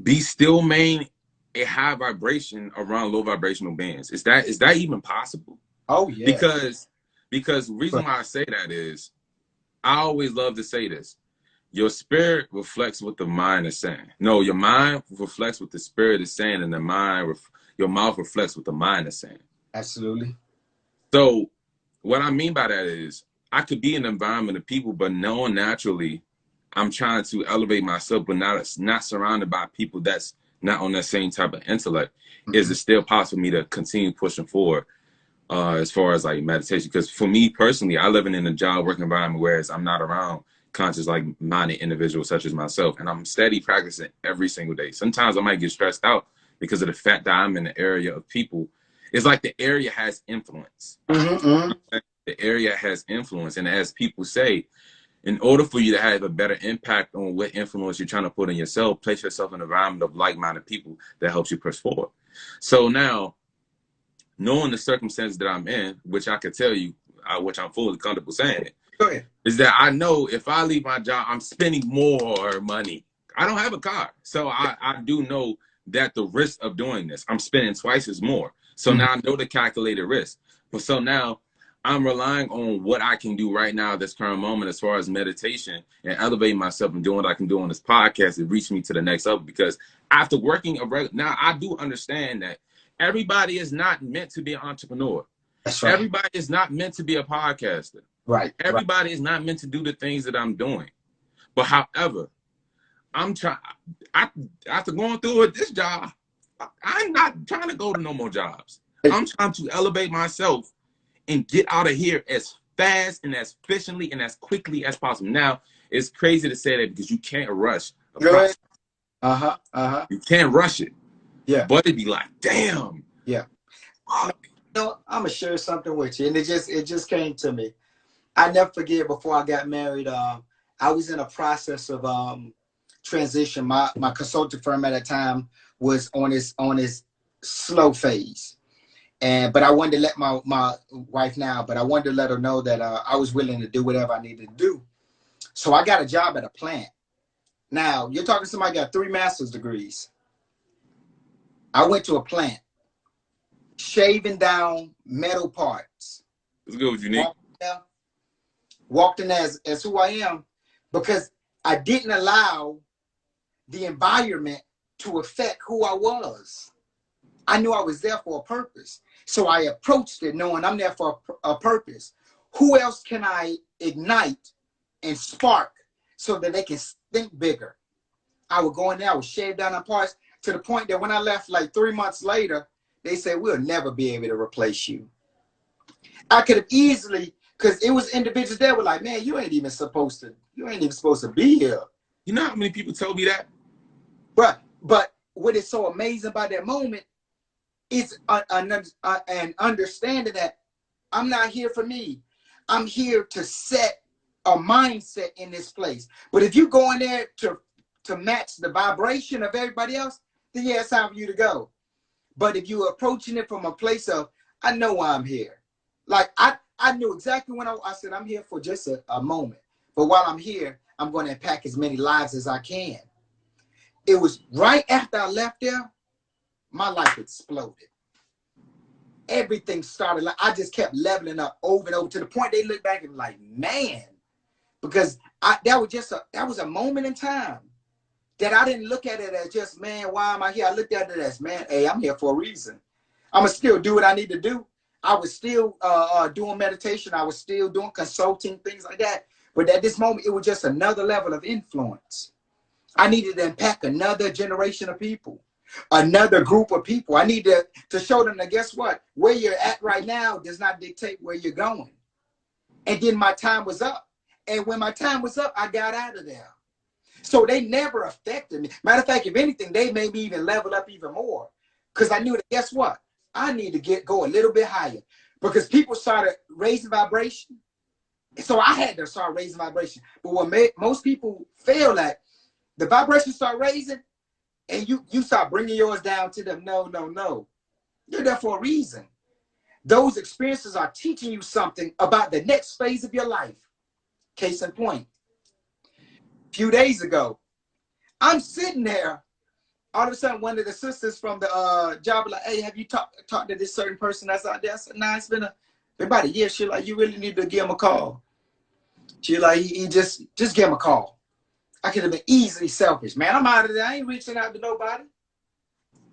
be still maintain a high vibration around low vibrational bands? Is that even possible? Oh yeah. Because the reason why I say that is, I always love to say this: your spirit reflects what the mind is saying. No, your mind reflects what the spirit is saying, and your mouth reflects what the mind is saying. Absolutely. So what I mean by that is, I could be in an environment of people, but knowing naturally I'm trying to elevate myself, but not surrounded by people that's not on that same type of intellect. Is it still possible for me to continue pushing forward as far as like meditation? Because for me personally, I live in a job work environment whereas I'm not around conscious like minded individuals such as myself, and I'm steady practicing every single day. Sometimes I might get stressed out because of the fact that I'm in the area of people. It's like the area has influence. The area has influence, and as people say, in order for you to have a better impact on what influence you're trying to put on yourself, place yourself in an environment of like-minded people that helps you push forward. So now, knowing the circumstances that I'm in, which I could tell you, which I'm fully comfortable saying, is that I know if I leave my job, I'm spending more money. I don't have a car. So I do know that the risk of doing this, I'm spending twice as more. So now I know the calculated risk. But so now I'm relying on what I can do right now, this current moment, as far as meditation and elevating myself and doing what I can do on this podcast to reach me to the next level. Because after working now I do understand that everybody is not meant to be an entrepreneur. That's right. Everybody is not meant to be a podcaster. Right. Everybody is not meant to do the things that I'm doing. But however, I'm trying, after going through it, this job, I'm not trying to go to no more jobs. I'm trying to elevate myself and get out of here as fast and as efficiently and as quickly as possible. Now, it's crazy to say that because you can't rush a process. You can't rush it. Yeah. But it'd be like, damn. Yeah. Fuck. No, I'm gonna share something with you, and it just came to me. I never forget, before I got married, I was in a process of transition. My consulting firm at that time was on its slow phase, but I wanted to let my wife know, but I wanted to let her know that I was willing to do whatever I needed to do. So I got a job at a plant. Now you're talking to somebody got 3 master's degrees. I went to a plant, shaving down metal parts. Let's go with you, Nick. Walked in as who I am, because I didn't allow the environment to affect who I was. I knew I was there for a purpose. So I approached it knowing I'm there for a purpose. Who else can I ignite and spark so that they can think bigger? I would go in there, I would shave down on parts to the point that when I left like 3 months later, they said, we'll never be able to replace you. I could have easily, because it was individuals that were like, man, you ain't even supposed to be here. You know how many people told me that? But what is so amazing about that moment is an understanding that I'm not here for me. I'm here to set a mindset in this place. But if you go in there to match the vibration of everybody else, then yeah, it's time for you to go. But if you're approaching it from a place of, I know why I'm here. Like I knew exactly when I said I'm here for just a moment. But while I'm here, I'm going to impact as many lives as I can. It was right after I left there, my life exploded. Everything started, like I just kept leveling up over and over to the point they looked back and were like, man, because that was a moment in time that I didn't look at it as just, man, why am I here? I looked at it as, man, hey, I'm here for a reason. I'm going to still do what I need to do. I was still doing meditation. I was still doing consulting, things like that. But at this moment, it was just another level of influence. I needed to impact another generation of people, another group of people. I need to show them that, guess what? Where you're at right now does not dictate where you're going. And then my time was up. And when my time was up, I got out of there. So they never affected me. Matter of fact, if anything, they made me even level up even more. Because I knew that, guess what? I need to go a little bit higher. Because people started raising vibration. So I had to start raising vibration. But what most people fail at, the vibration start raising, and you start bringing yours down to them. No, no, no. You're there for a reason. Those experiences are teaching you something about the next phase of your life. Case in point. A few days ago, I'm sitting there. All of a sudden, one of the sisters from the job was like, hey, have you talked to this certain person that's out there? I said, nah, it's been about a year. She's like, you really need to give him a call. She's like, he just give him a call. I could have been easily selfish. Man, I'm out of there. I ain't reaching out to nobody.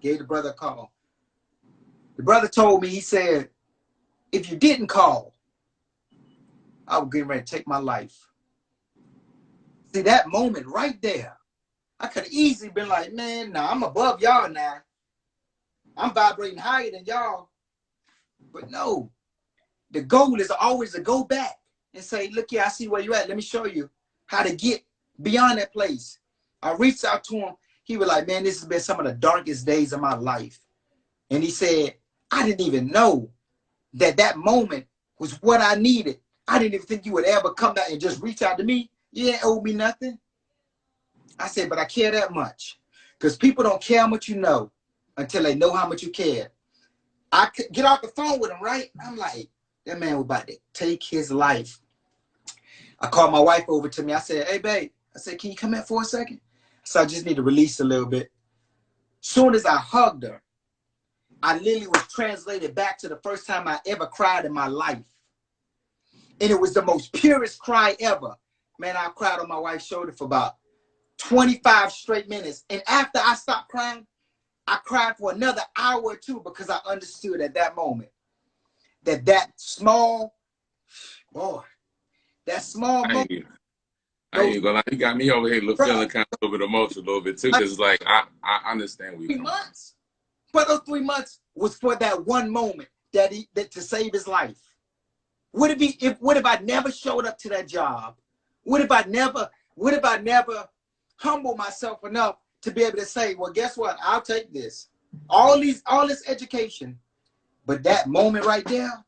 Gave the brother a call. The brother told me, he said, if you didn't call, I was getting ready to take my life. See, that moment right there, I could have easily been like, man, nah, I'm above y'all now. I'm vibrating higher than y'all. But no, the goal is always to go back and say, look here, I see where you at. Let me show you how to get beyond that place. I reached out to him. He was like, man, this has been some of the darkest days of my life. And he said, I didn't even know that that moment was what I needed. I didn't even think you would ever come back and just reach out to me. You ain't owe me nothing. I said, but I care that much. Because people don't care how much you know until they know how much you care. I could get off the phone with him, right? I'm like, that man was about to take his life. I called my wife over to me. I said, hey, babe. I said, can you come in for a second? So I just need to release a little bit. Soon as I hugged her, I literally was translated back to the first time I ever cried in my life. And it was the most purest cry ever. Man, I cried on my wife's shoulder for about 25 straight minutes. And after I stopped crying, I cried for another hour or two because I understood at that moment that small, boy, that small moment. I ain't gonna lie, you got me over here feeling kind of a little bit emotional a little bit too, because like I understand what you're 3 months. But those 3 months was for that one moment that to save his life. What if I never showed up to that job? What if I never humbled myself enough to be able to say, well, guess what? I'll take this. All this education. But that moment right there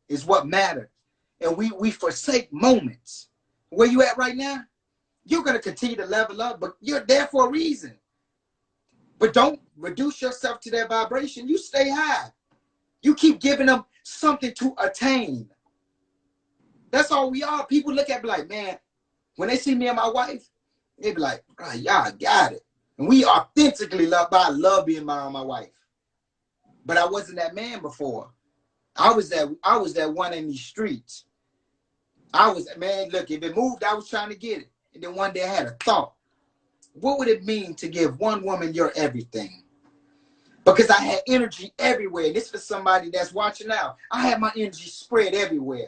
is what mattered. And we forsake moments. Where you at right now? You're going to continue to level up, but you're there for a reason. But don't reduce yourself to that vibration. You stay high. You keep giving them something to attain. That's all we are. People look at me like, man, when they see me and my wife, they be like, oh, y'all got it. And we authentically love, but I love being around my wife. But I wasn't that man before. I was that one in these streets. Man, look, if it moved, I was trying to get it. And then one day I had a thought. What would it mean to give one woman your everything? Because I had energy everywhere. And this for somebody that's watching now. I had my energy spread everywhere.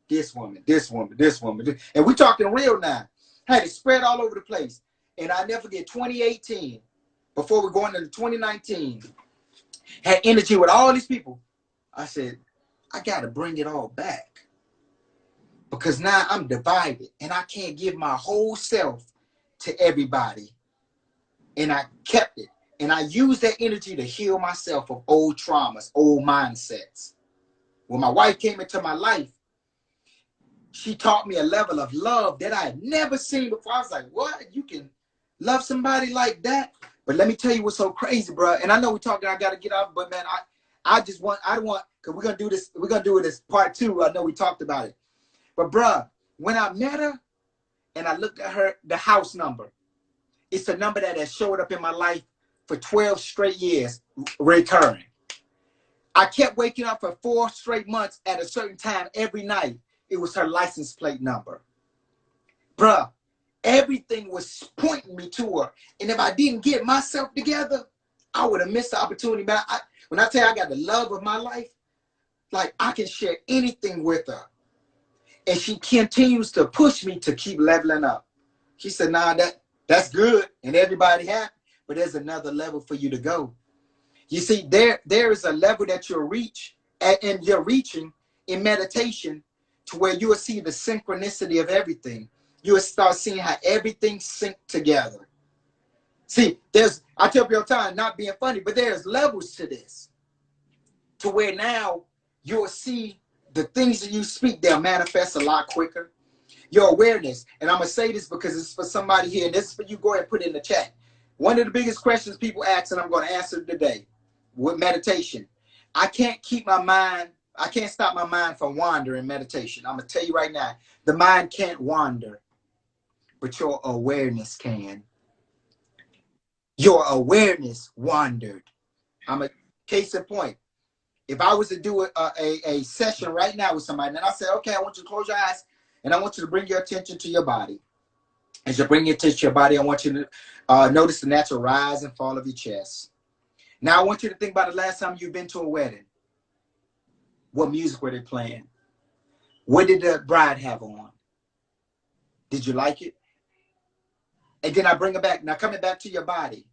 This woman, this woman, this woman. And we're talking real now. I had it spread all over the place. And I never forget 2018, before we're going into 2019, had energy with all these people. I said, I got to bring it all back. Because now I'm divided and I can't give my whole self to everybody. And I kept it. And I used that energy to heal myself of old traumas, old mindsets. When my wife came into my life, she taught me a level of love that I had never seen before. I was like, what? You can love somebody like that? But let me tell you what's so crazy, bro. And I know we're talking, I got to get off, but man, I don't want, because we're going to do this part 2. I know we talked about it. But bruh, when I met her and I looked at her, the house number, it's a number that has showed up in my life for 12 straight years, recurring. I kept waking up for 4 straight months at a certain time every night. It was her license plate number. Bruh, everything was pointing me to her. And if I didn't get myself together, I would have missed the opportunity. But when I tell you I got the love of my life, like I can share anything with her. And she continues to push me to keep leveling up. She said, nah, that's good. And everybody happy. But there's another level for you to go. You see, there is a level that you'll reach, and you're reaching in meditation to where you will see the synchronicity of everything. You will start seeing how everything syncs together. See, I tell people all the time, not being funny, but there's levels to this. To where now you'll see the things that you speak, they'll manifest a lot quicker. Your awareness, and I'm going to say this because it's for somebody here, and this is for you, go ahead and put it in the chat. One of the biggest questions people ask, and I'm going to answer today, with meditation. I can't stop my mind from wandering meditation. I'm going to tell you right now, the mind can't wander, but your awareness can. Your awareness wandered. I'm a case in point. If I was to do a session right now with somebody, and I said, okay, I want you to close your eyes, and I want you to bring your attention to your body. As you bring your attention to your body, I want you to notice the natural rise and fall of your chest. Now, I want you to think about the last time you've been to a wedding. What music were they playing? What did the bride have on? Did you like it? And then I bring it back. Now coming back to your body.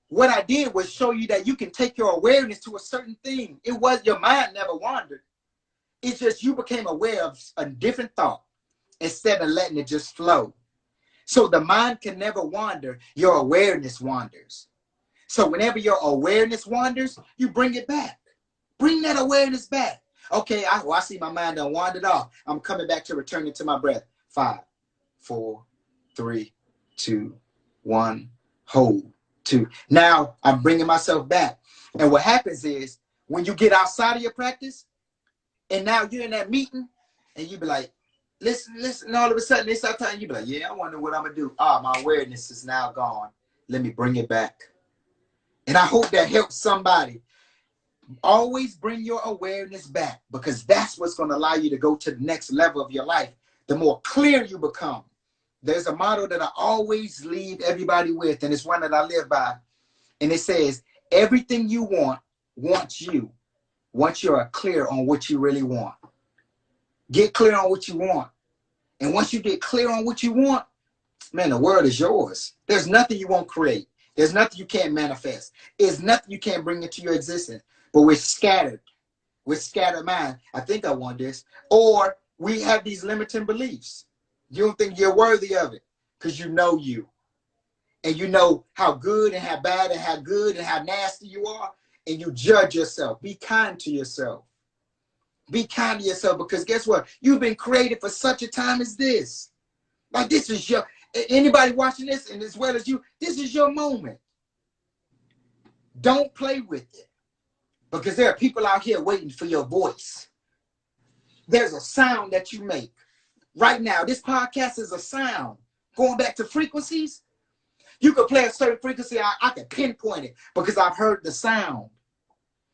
What I did was show you that you can take your awareness to a certain thing. It was your mind never wandered. It's just you became aware of a different thought instead of letting it just flow. So the mind can never wander. Your awareness wanders. So whenever your awareness wanders, you bring it back. Bring that awareness back. Okay, I see my mind done wandered off. I'm coming back to returning to my breath. 5, 4, 3, 2, 1, hold, 2. Now I'm bringing myself back. And what happens is when you get outside of your practice and now you're in that meeting and you be like, listen, and all of a sudden it's our time. You be like, yeah, I wonder what I'm going to do. My awareness is now gone. Let me bring it back. And I hope that helps somebody. Always bring your awareness back because that's what's going to allow you to go to the next level of your life. The more clear you become. There's a motto that I always leave everybody with, and it's one that I live by. And it says, everything you want wants you once you're clear on what you really want. Get clear on what you want. And once you get clear on what you want, man, the world is yours. There's nothing you won't create. There's nothing you can't manifest. There's nothing you can't bring into your existence. But we're scattered. We're scattered mind. I think I want this. Or we have these limiting beliefs. You don't think you're worthy of it because you know you. And you know how good and how bad and how good and how nasty you are. And you judge yourself. Be kind to yourself. Be kind to yourself because guess what? You've been created for such a time as this. Like this is your, anybody watching this and as well as you, this is your moment. Don't play with it. Because there are people out here waiting for your voice. There's a sound that you make. Right now, this podcast is a sound. Going back to frequencies, you could play a certain frequency. I can pinpoint it because I've heard the sound.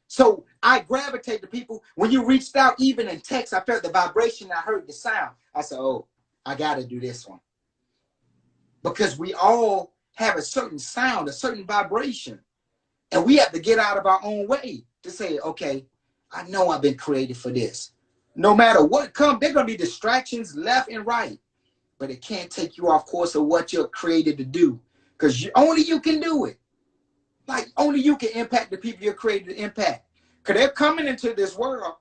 So I gravitate to people. When you reached out, even in text, I felt the vibration. I heard the sound. I said, oh, I got to do this one. Because we all have a certain sound, a certain vibration. And we have to get out of our own way to say, okay, I know I've been created for this. No matter what comes, there are going to be distractions left and right. But it can't take you off course of what you're created to do. Because only you can do it. Like, only you can impact the people you're created to impact. Because they're coming into this world.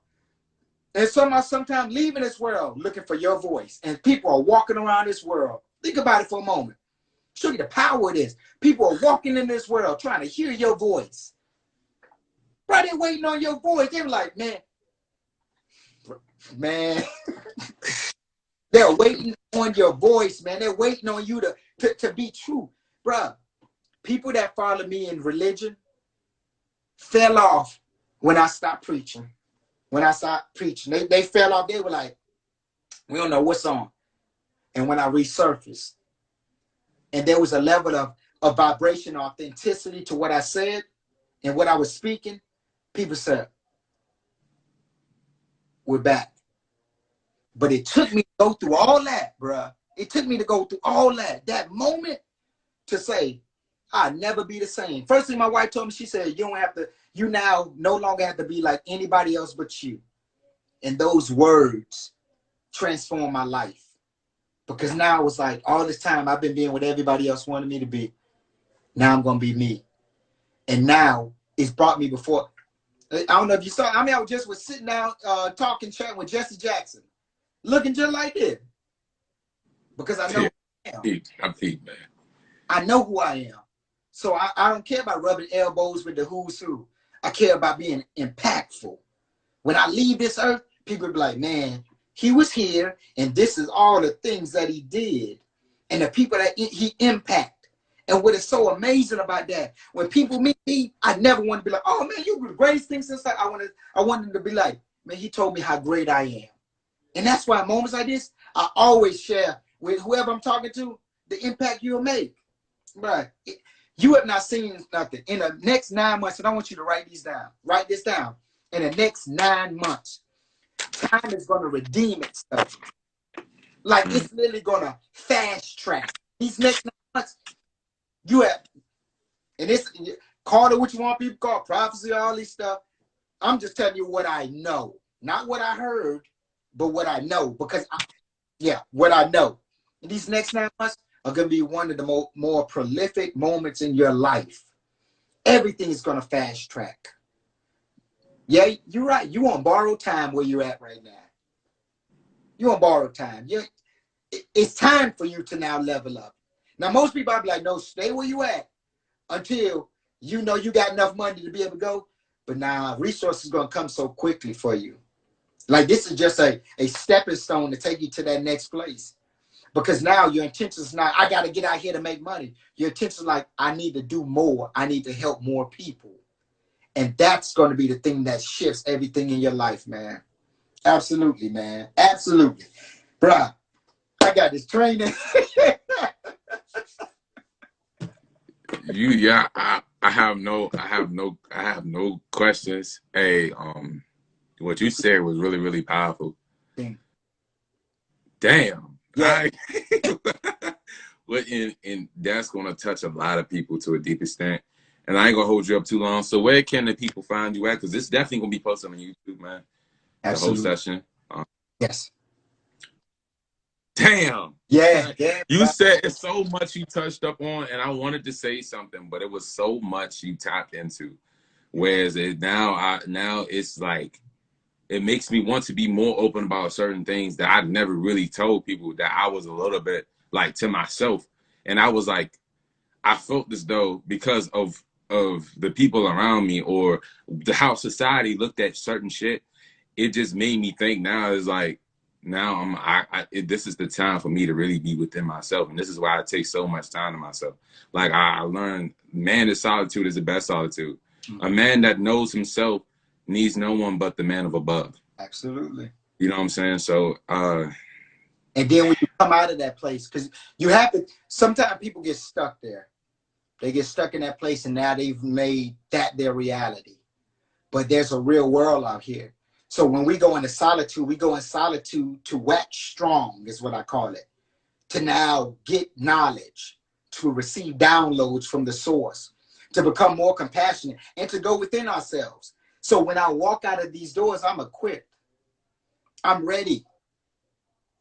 And sometimes leaving this world looking for your voice. And people are walking around this world. Think about it for a moment. Show you the power of this. People are walking in this world trying to hear your voice. Bro, they're waiting on your voice. They're like, man, they're waiting on your voice, man. They're waiting on you to be true. Bro, people that follow me in religion fell off when I stopped preaching. When I stopped preaching, they fell off. They were like, we don't know what's on. And when I resurfaced, and there was a level of vibration, authenticity to what I said and what I was speaking, people said, we're back. But it took me to go through all that, bruh. It took me to go through all that moment to say, I'll never be the same. First thing my wife told me, she said, you now no longer have to be like anybody else but you. And those words transformed my life. Because now it was like, all this time I've been being what everybody else wanted me to be. Now I'm going to be me. And now it's brought me before. I don't know if you saw, I was sitting down talking, chatting with Jesse Jackson. Looking just like this. Because I know who I am. I'm deep, man. I know who I am. So I don't care about rubbing elbows with the who's who. I care about being impactful. When I leave this earth, people will be like, man, he was here, and this is all the things that he did, and the people that he impacted. And what is so amazing about that, when people meet me, I never want to be like, oh man, you were the greatest thing since I want them to be like, man, he told me how great I am. And that's why moments like this, I always share with whoever I'm talking to the impact you'll make. Right? You have not seen nothing. In the next 9 months, and I want you to write these down. Write this down. In the next 9 months, time is going to redeem itself. Like it's literally going to fast track. These next 9 months, you have, and it's, call it what you want people to call, prophecy, all this stuff. I'm just telling you what I know. Not what I heard, but what I know, because what I know. And these next 9 months are going to be one of the more prolific moments in your life. Everything is going to fast track. Yeah, you're right. You want borrowed time where you're at right now. You want borrowed time. It's time for you to now level up. Now, most people are like, no, stay where you at until you know you got enough money to be able to go. But now resources going to come so quickly for you. Like this is just a stepping stone to take you to that next place. Because now your intention is not, I got to get out here to make money. Your intention is like, I need to do more. I need to help more people. And that's going to be the thing that shifts everything in your life, man. Absolutely, man. Absolutely. Bruh, I got this training. I have no questions. Hey, what you said was really, really powerful. Damn. Yeah. Well, and that's gonna touch a lot of people to a deep extent. And I ain't gonna hold you up too long. So where can the people find you at? Because this definitely gonna be posted on YouTube, man. Absolutely. The whole session. Yes. Damn. Yeah. You said it's so much you touched up on, and I wanted to say something, but it was so much you tapped into. Whereas now it's like it makes me want to be more open about certain things that I never really told people, that I was a little bit like to myself. And I was like, I felt as though because of the people around me or how society looked at certain shit, it just made me think now is like, now this is the time for me to really be within myself. And this is why I take so much time to myself. Like I learned, man, solitude is the best solitude. Mm-hmm. A man that knows himself needs no one but the man of above. Absolutely. You know what I'm saying? So, and then when you come out of that place, because you have to, sometimes people get stuck there. They get stuck in that place and now they've made that their reality. But there's a real world out here. So when we go into solitude, we go in solitude to wax strong, is what I call it. To now get knowledge, to receive downloads from the source, to become more compassionate, and to go within ourselves. So when I walk out of these doors, I'm equipped. I'm ready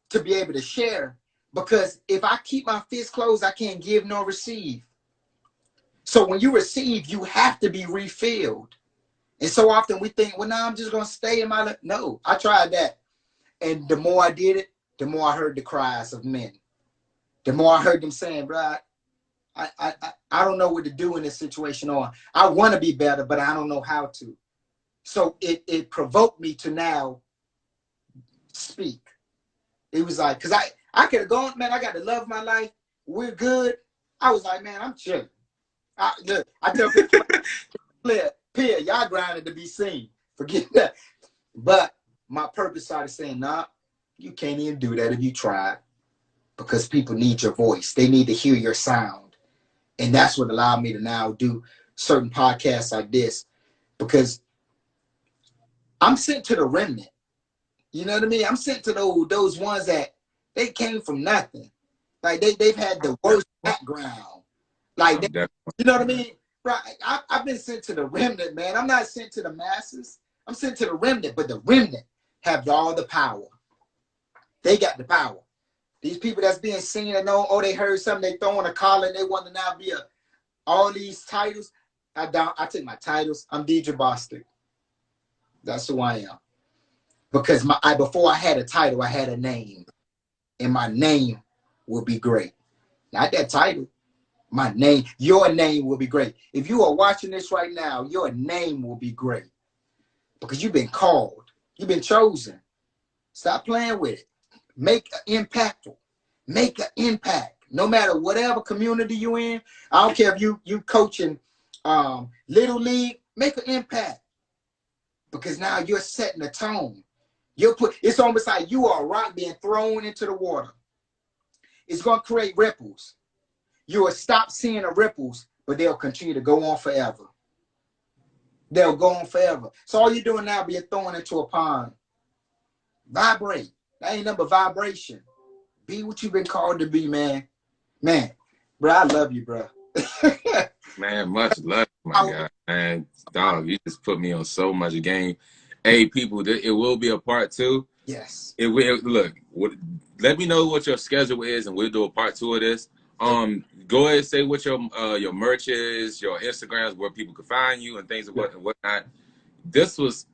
to be able to share. Because if I keep my fists closed, I can't give nor receive. So when you receive, you have to be refilled. And so often we think, well, no, I'm just going to stay in my life. No, I tried that. And the more I did it, the more I heard the cries of men. The more I heard them saying, bro, I don't know what to do in this situation, or I want to be better, but I don't know how to. So it provoked me to now speak. It was like, because I could have gone, man, I got to love my life. We're good. I was like, man, I'm chilling. Look, I tell people, Pierre, y'all grinding to be seen. Forget that. But my purpose started saying, nah, you can't even do that if you try. Because people need your voice. They need to hear your sound. And that's what allowed me to now do certain podcasts like this. Because I'm sent to the remnant. You know what I mean? I'm sent to those ones that they came from nothing. Like they've had the worst background. Like you know what I mean? Right. I've been sent to the remnant, man. I'm not sent to the masses. I'm sent to the remnant, but the remnant have all the power. They got the power. These people that's being seen and know, oh, they heard something, they throwing a collar and they want to now be all these titles. I take my titles. I'm Dejr Bostick. That's who I am. Because before I had a title, I had a name. And my name will be great. Not that title. My name, your name will be great. If you are watching this right now, your name will be great. Because you've been called. You've been chosen. Stop playing with it. Make an impactful. Make an impact. No matter whatever community you're in. I don't care if you coaching Little League. Make an impact. Because now you're setting a tone. It's almost like you are a rock being thrown into the water. It's going to create ripples. You will stop seeing the ripples, but they'll continue to go on forever. They'll go on forever. So all you're doing now being thrown into a pond. Vibrate. That ain't nothing but vibration. Be what you've been called to be, man. Man, bro, I love you, bro. Man, much love, my guy. Man, dog, you just put me on so much game. Hey, people, it will be a part 2. Yes. Look, let me know what your schedule is, and we'll do a part 2 of this. Go ahead and say what your merch is, your Instagrams, where people can find you, and things and whatnot. This was,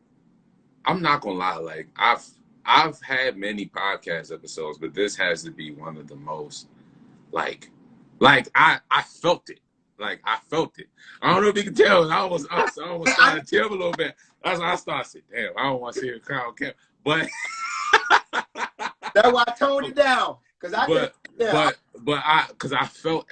I'm not gonna lie, like I've had many podcast episodes, but this has to be one of the most like I felt it. Like I felt it. I don't know if you can tell. I almost started to tell a little bit. That's why I started saying, damn, I don't want to see a crowd camp. But that's why I toned it down. Because I felt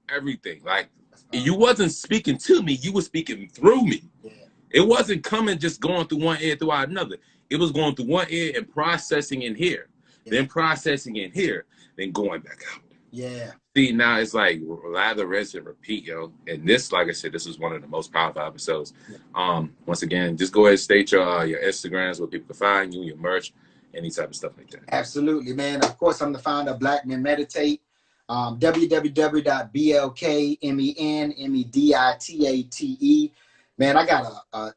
everything. Like you wasn't speaking to me, you were speaking through me. Yeah. It wasn't coming just going through one ear throughout another. It was going through one ear and processing in here, then processing in here, then going back out. Yeah. See, now it's like lather, rinse, and repeat, yo. And this, like I said, this is one of the most powerful episodes. Once again, just go ahead and state your Instagrams where people can find you, your merch, any type of stuff like that. Absolutely, man. Of course, I'm the founder of Black Men Meditate. www.blkmenmeditate. Man, I got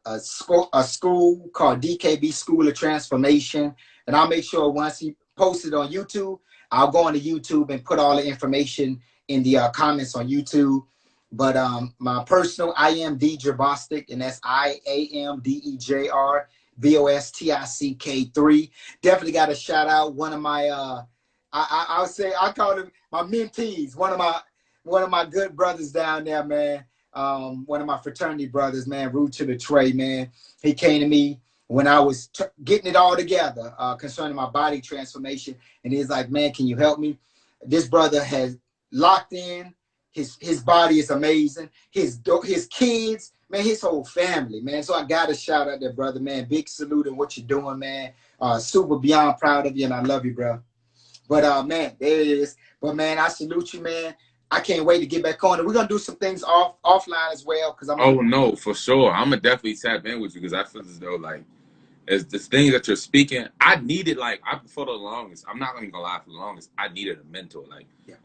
a school called DKB School of Transformation, and I'll make sure once he posts it on YouTube, I'll go onto YouTube and put all the information in the comments on YouTube. But my personal, I am Dejr Bostick, and that's IAMDEJR BOSTICK3. Definitely got to shout out one of my I call them my mentees, one of my good brothers down there, man. One of my fraternity brothers, man, Root to the Tray, man. He came to me when I was getting it all together concerning my body transformation. And he's like, man, can you help me? This brother has locked in. His body is amazing. His kids, man, his whole family, man. So I got to shout out that brother, man. Big salute in what you're doing, man. Super beyond proud of you, and I love you, bro. But, man, there it is. But, man, I salute you, man. I can't wait to get back on it. We're going to do some things offline as well. No, for sure. I'm going to definitely tap in with you because I feel as though, like, as the things that you're speaking, I needed, for the longest, I'm not even going to lie, for the longest, I needed a mentor,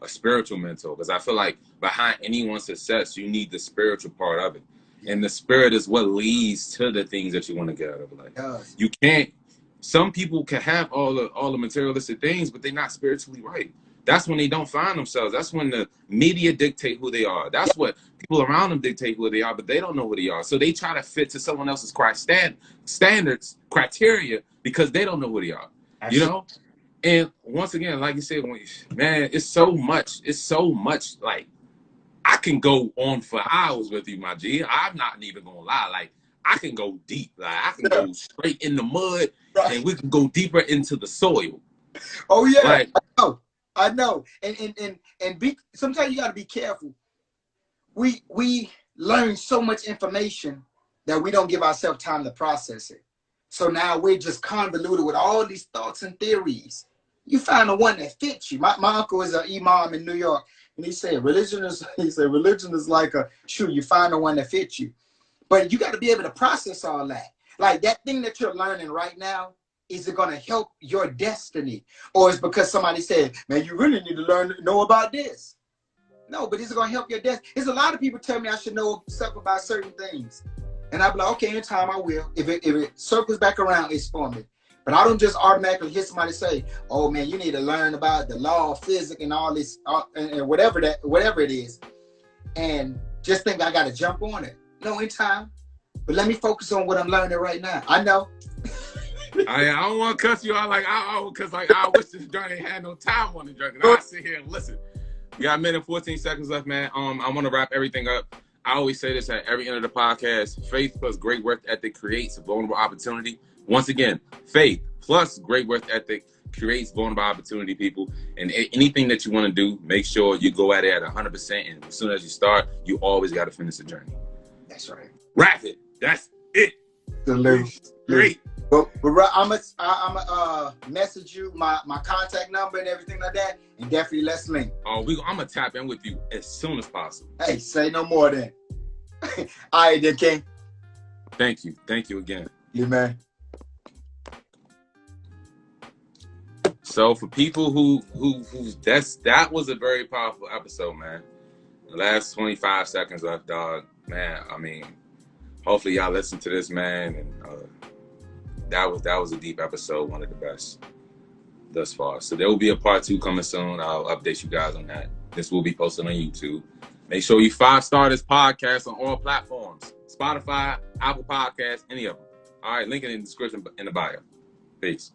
a spiritual mentor. Because I feel like behind anyone's success, you need the spiritual part of it. Yeah. And the spirit is what leads to the things that you want to get out of life. You can't, some people can have all the materialistic things, but they're not spiritually right. That's when they don't find themselves. That's when the media dictate who they are. That's what people around them dictate who they are, but they don't know who they are. So they try to fit to someone else's standards, criteria, because they don't know who they are. Absolutely. You know? And once again, like you said, man, it's so much. Like, I can go on for hours with you, my G. I'm not even going to lie. Like, I can go deep. Like, I can go straight in the mud, and we can go deeper into the soil. Oh, yeah. Like, I know, and sometimes you got to be careful. We learn so much information that we don't give ourselves time to process it. So now we're just convoluted with all these thoughts and theories. You find the one that fits you. My uncle is an imam in New York, and he said religion is like a shoe. You find the one that fits you, but you got to be able to process all that. Like that thing that you're learning right now. Is it going to help your destiny? Or is it because somebody said, man, you really need to know about this? No, but is it going to help your destiny? There's a lot of people tell me I should know stuff about certain things. And I'll be like, okay, in time I will. If it circles back around, it's for me. But I don't just automatically hear somebody say, oh, man, you need to learn about the law of physics and all this, and whatever it is. And just think I got to jump on it. No, in time. But let me focus on what I'm learning right now. I know. I don't want to cuss you out because I wish this journey had no time on the journey. I sit here and listen. We got a minute and 14 seconds left, man. I want to wrap everything up. I always say this at every end of the podcast. Faith plus great work ethic creates a vulnerable opportunity. Once again, faith plus great work ethic creates vulnerable opportunity, people. And anything that you want to do, make sure you go at it at 100%. And as soon as you start, you always got to finish the journey. That's right. Wrap it. That's it. Great. But I'm a message you my contact number and everything like that, and definitely let's link. I'm gonna tap in with you as soon as possible. Hey, say no more then. All right, then, King. Thank you again. Yeah, man. So for people who that was a very powerful episode, man. The last 25 seconds left, dog. Man, I mean, hopefully y'all listen to this, man, and that was a deep episode, one of the best thus far. So there will be a part 2 coming soon. I'll update you guys on that. This will be posted on YouTube. Make sure you 5-star this podcast on all platforms. Spotify, Apple Podcasts, any of them. All right, link in the description in the bio. Peace.